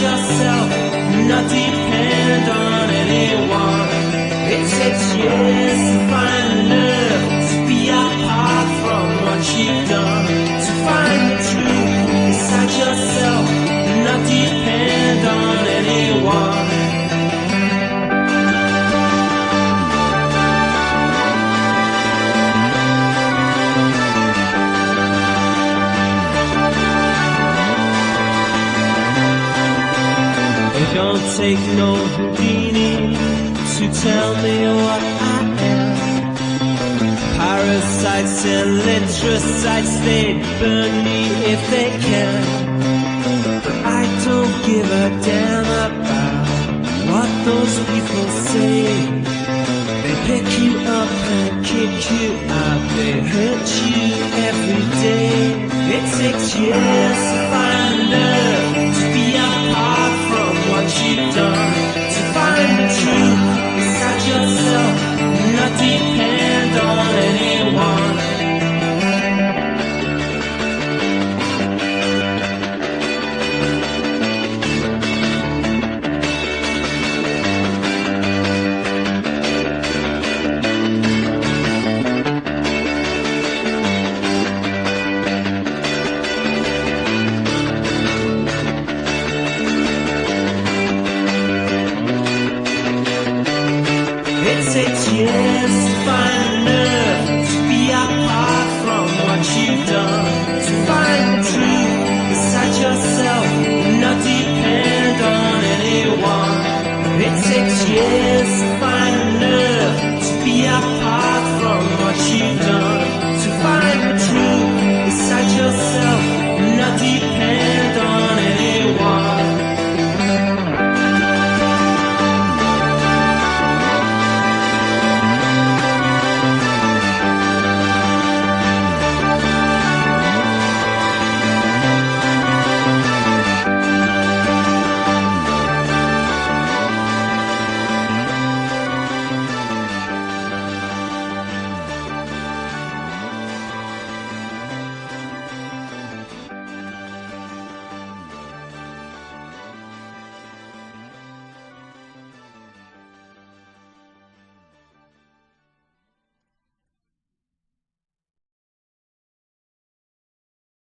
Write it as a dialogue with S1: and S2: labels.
S1: yourself, not depend on anyone. It takes years to find love, to be apart from what you've done, to find the truth inside yourself, not depend on anyone. It don't take no Houdini to tell me what I am. Parasites and lymphocytes, they burn me if they can. But I don't give a damn about what those people say. They pick you up and kick you out, they hurt you every day. It takes years to find love,